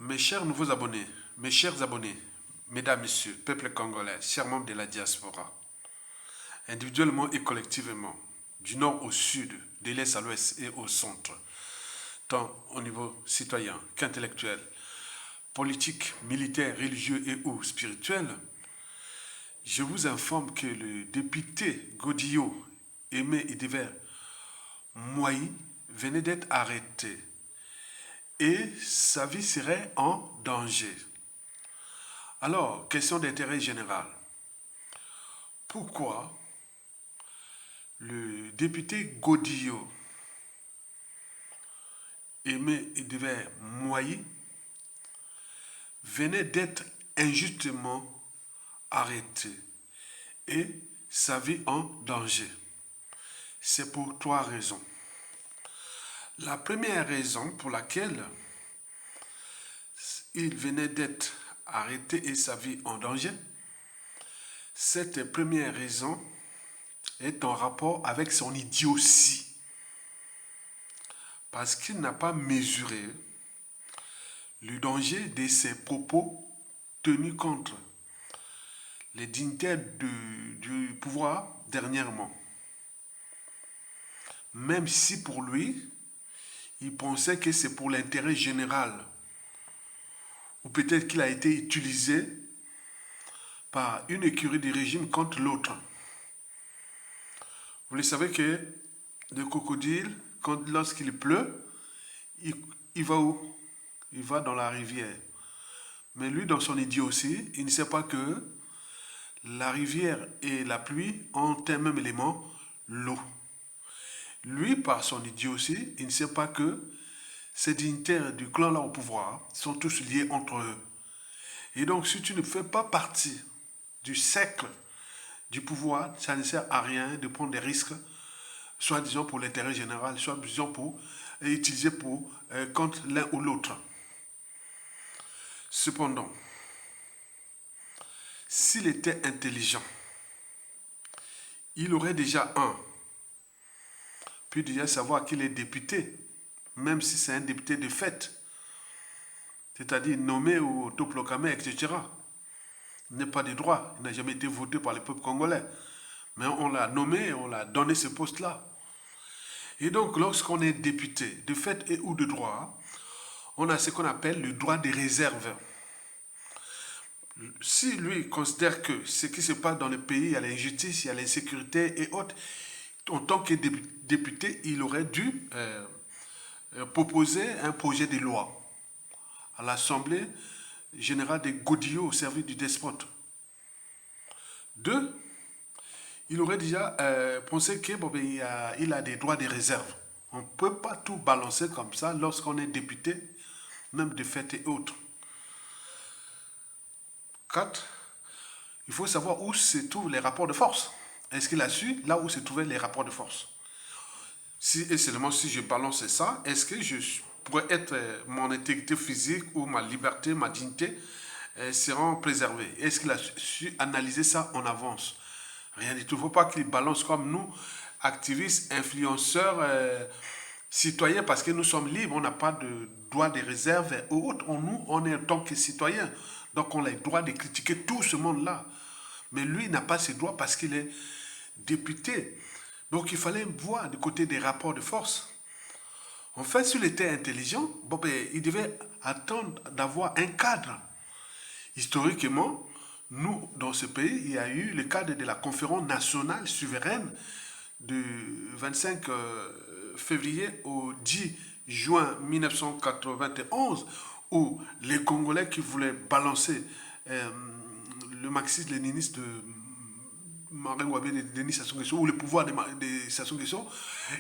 Mes chers nouveaux abonnés, mes chers abonnés, mesdames, messieurs, peuple congolais, chers membres de la diaspora, individuellement et collectivement, du nord au sud, de l'est à l'ouest et au centre, tant au niveau citoyen qu'intellectuel, politique, militaire, religieux et ou spirituel, je vous informe que le député Godillot, Aimé Idéver Moïse, venait d'être arrêté et sa vie serait en danger. Alors, question d'intérêt général. Pourquoi le député Godillot, Aimé Idéver Moïse, venait d'être injustement arrêté et sa vie en danger? C'est pour trois raisons. La première raison pour laquelle il venait d'être arrêté et sa vie en danger, cette première raison est en rapport avec son idiotie. Parce qu'il n'a pas mesuré le danger de ses propos tenus contre les dignitaires du pouvoir dernièrement. Même si pour lui, il pensait que c'est pour l'intérêt général. Ou peut-être qu'il a été utilisé par une écurie du régime contre l'autre. Vous le savez que le crocodile, lorsqu'il pleut, il va où? Il va dans la rivière. Mais lui, dans son idiotie, il ne sait pas que la rivière et la pluie ont un même élément, l'eau. Lui, par son idiotie, il ne sait pas que ces dignitaires du clan là au pouvoir sont tous liés entre eux. Et donc, si tu ne fais pas partie du cercle du pouvoir, ça ne sert à rien de prendre des risques, soit disons pour l'intérêt général, soit disons pour utiliser contre l'un ou l'autre. Cependant, s'il était intelligent, il aurait déjà puis déjà savoir qu'il est député, même si c'est un député de fait, c'est-à-dire nommé ou autoproclamé, etc. Il n'est pas de droit, il n'a jamais été voté par le peuple congolais. Mais on l'a nommé, on l'a donné ce poste-là. Et donc, lorsqu'on est député, de fait et ou de droit, on a ce qu'on appelle le droit de réserve. Si lui considère que ce qui se passe dans le pays, il y a l'injustice, il y a l'insécurité et autres, en tant que député, il aurait dû proposer un projet de loi à l'Assemblée générale des Godillots au service du despote. Deux, il aurait déjà pensé qu'il a des droits de réserve. On ne peut pas tout balancer comme ça lorsqu'on est député, même de fait et autres. 4. Il faut savoir où se trouvent les rapports de force. Est-ce qu'il a su là où se trouvaient les rapports de force? Si et seulement si je balance ça, est-ce que je pourrais être mon intégrité physique ou ma liberté, ma dignité seront préservées? Est-ce qu'il a su analyser ça en avance? Rien du tout. Il ne faut pas qu'il balance comme nous, activistes, influenceurs, citoyens, parce que nous sommes libres, on n'a pas de droit de réserve ou autre. Nous, on est en tant que citoyens. Donc on a le droit de critiquer tout ce monde-là. Mais lui n'a pas ce droit parce qu'il est député. Donc il fallait voir du côté des rapports de force. En fait, s'il était intelligent, il devait attendre d'avoir un cadre. Historiquement, nous, dans ce pays, il y a eu le cadre de la conférence nationale souveraine du 25 février au 10 juin 1991, où les Congolais qui voulaient balancer le marxiste-léniniste de Martin Ngouabi de Denis Sassou Nguesso, ou le pouvoir de Sassou Nguesso,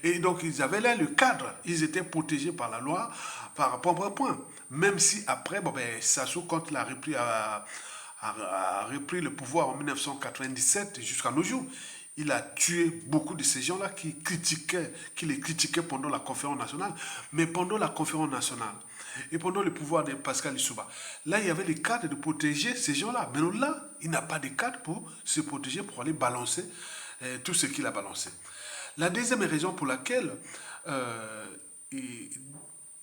et donc ils avaient là le cadre, ils étaient protégés par la loi, par point. Même si après, Sassou, quand il a repris le pouvoir en 1997 jusqu'à nos jours, il a tué beaucoup de ces gens-là qui les critiquaient pendant la conférence nationale. Mais pendant la conférence nationale et pendant le pouvoir de Pascal Lissouba, là, il y avait les cadres de protéger ces gens-là. Mais là, il n'a pas de cadre pour se protéger, pour aller balancer tout ce qu'il a balancé. La deuxième raison pour laquelle il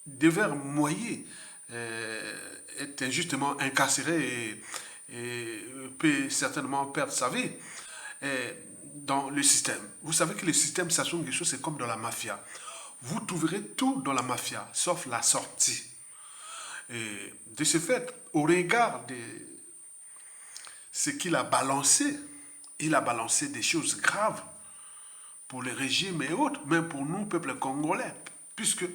devait Moïse est injustement incarcéré et peut certainement perdre sa vie dans le système. Vous savez que le système Sassou Nguesso, c'est comme dans la mafia. Vous trouverez tout dans la mafia, sauf la sortie. Et de ce fait, au regard de ce qu'il a balancé, il a balancé des choses graves pour le régime et autres, même pour nous, peuple congolais, puisque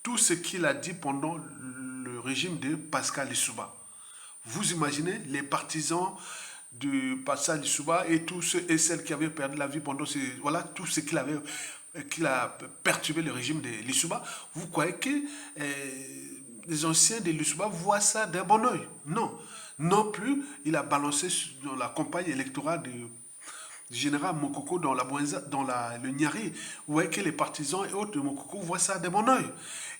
tout ce qu'il a dit pendant le régime de Pascal Lissouba, vous imaginez les partisans de Pascal Lissouba et tous ceux et celles qui avaient perdu la vie pendant voilà, tout ce qu'il a perturbé le régime de Lissouba, vous croyez que les anciens de Lissouba voient ça d'un bon oeil? Non. Non plus, il a balancé dans la campagne électorale du général Mokoko dans le Niari. Vous voyez que les partisans et autres de Mokoko voient ça d'un bon oeil.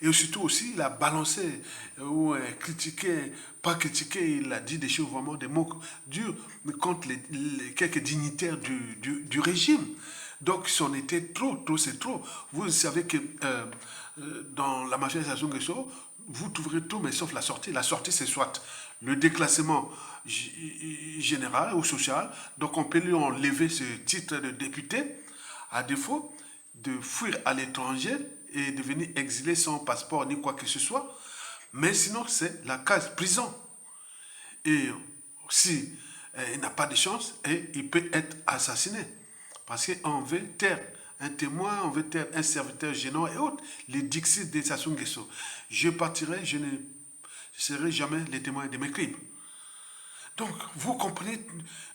Et surtout aussi, il a balancé ou critiqué, pas critiqué, il a dit des choses vraiment, des mots durs contre quelques dignitaires du régime. Donc, c'en était trop, c'est trop. Vous savez que dans la mafia Sassou Nguesso, vous trouverez tout, mais sauf la sortie. La sortie, c'est soit le déclassement général ou social, donc on peut lui enlever ce titre de député, à défaut de fuir à l'étranger et de venir exilé sans passeport ni quoi que ce soit. Mais sinon, c'est la case prison. Et si il n'a pas de chance, et il peut être assassiné. Parce qu'on veut taire un témoin, on veut taire un serviteur gênant et autres. Les dixit de Sassou Nguesso. Je partirai, je ne serai jamais le témoin de mes crimes. Donc, vous comprenez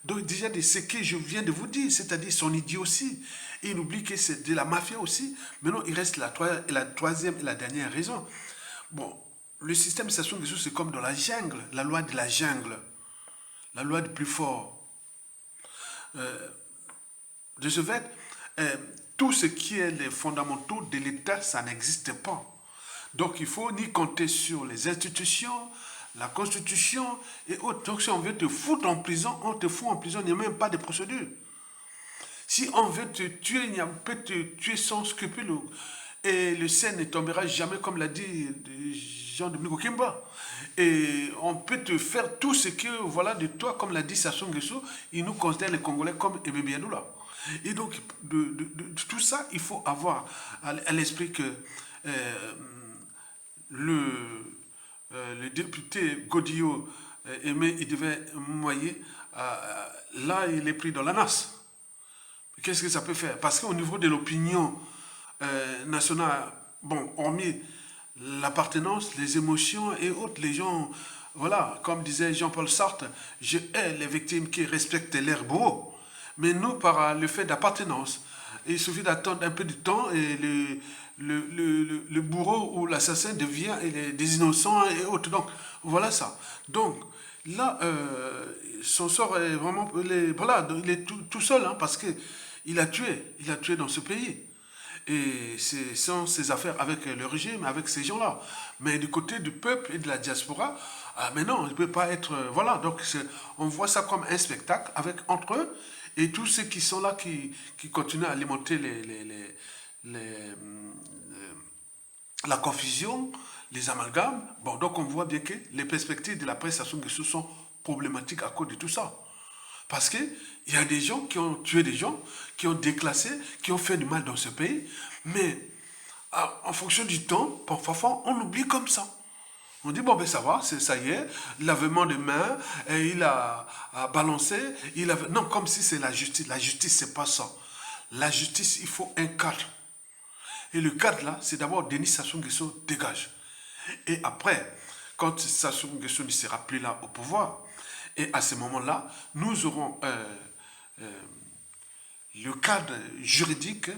donc, déjà de ce que je viens de vous dire, c'est-à-dire son idiotie. Et il oublie que c'est de la mafia aussi. Maintenant, il reste la troisième et la dernière raison. Bon, le système de Sassou Nguesso, c'est comme dans la jungle, la loi de la jungle, la loi du plus fort. De ce fait, tout ce qui est les fondamentaux de l'État, ça n'existe pas. Donc, il faut ni compter sur les institutions, la Constitution et autres. Donc, si on veut te foutre en prison, on te fout en prison, il n'y a même pas de procédure. Si on veut te tuer, on peut te tuer sans scrupule. Et le ciel ne tombera jamais, comme l'a dit Jean-Dominique Okimba. Et on peut te faire tout ce que, voilà, de toi, comme l'a dit Sassou Nguesso, il nous considère les Congolais comme Aimé Bianoula. Et donc, de tout ça, il faut avoir à l'esprit que le député Godillot aimé, il devait noyer. Là, il est pris dans la nasse. Qu'est-ce que ça peut faire? Parce qu'au niveau de l'opinion nationale, bon, hormis l'appartenance, les émotions et autres, les gens, voilà, comme disait Jean-Paul Sartre, je hais les victimes qui respectent l'air beau. Mais nous, par le fait d'appartenance, il suffit d'attendre un peu de temps et le bourreau ou l'assassin devient des innocents et autres. Donc, voilà ça. Donc, là, son sort est vraiment... Voilà, il est tout seul, hein, parce qu'il a tué dans ce pays. Et c'est sans ses affaires avec le régime, avec ces gens-là. Mais du côté du peuple et de la diaspora, mais non, il ne peut pas être... voilà, donc on voit ça comme un spectacle avec entre eux et tous ceux qui sont là, qui continuent à alimenter la confusion, les amalgames. Bon, donc on voit bien que les perspectives de la presse Sassou Nguesso sont problématiques à cause de tout ça. Parce qu'il y a des gens qui ont tué des gens, qui ont déclassé, qui ont fait du mal dans ce pays, mais en fonction du temps, parfois on oublie comme ça. On dit, bon ben ça va, ça y est, lavement de main, et il a balancé, non, comme si c'est la justice. La justice, c'est pas ça. La justice, il faut un cadre. Et le cadre là, c'est d'abord Denis Sassou Nguesso dégage. Et après, quand Sassou Nguesso ne sera plus là au pouvoir, et à ce moment-là, nous aurons le cadre juridique,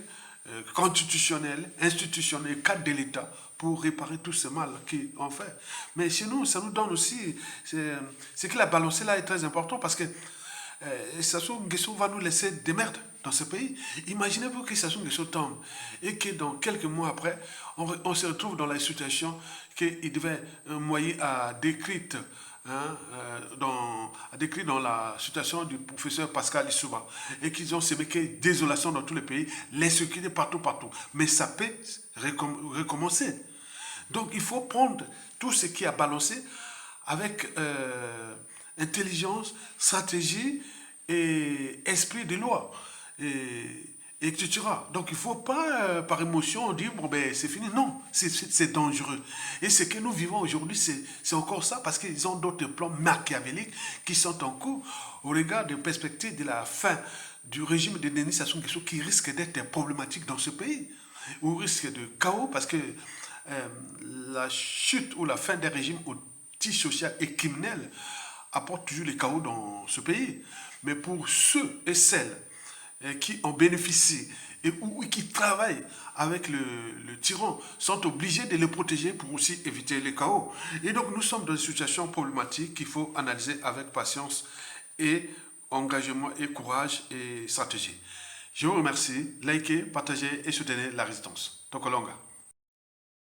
constitutionnel, institutionnel, cadre de l'État pour réparer tout ce mal qu'on fait. Mais chez nous, ça nous donne aussi... Ce qu'il a balancé là est très important parce que Sassou Nguesso va nous laisser des merdes dans ce pays. Imaginez-vous que Sassou Nguesso tombe et que dans quelques mois après, on se retrouve dans la situation qu'il devait noyer à décrite, décrit dans la situation du professeur Pascal Lissouba et qu'ils ont semé désolation dans tous les pays, l'insécurité partout. Mais ça peut recommencer. Donc il faut prendre tout ce qui a balancé avec intelligence, stratégie et esprit de loi. Etc. Donc il ne faut pas, par émotion, dire, bon, ben, c'est fini. Non, c'est dangereux. Et ce que nous vivons aujourd'hui, c'est encore ça, parce qu'ils ont d'autres plans machiavéliques qui sont en cours au regard des perspectives de la fin du régime de Denis Sassou Nguesso qui risque d'être problématique dans ce pays, ou risque de chaos, parce que la chute ou la fin des régimes antisocial et criminels apporte toujours le chaos dans ce pays. Mais pour ceux et celles qui en bénéficient et ou qui travaillent avec le tyran sont obligés de le protéger pour aussi éviter le chaos. Et donc nous sommes dans une situation problématique qu'il faut analyser avec patience et engagement et courage et stratégie. Je vous remercie. Likez, partagez et soutenez la résistance. Tokolonga.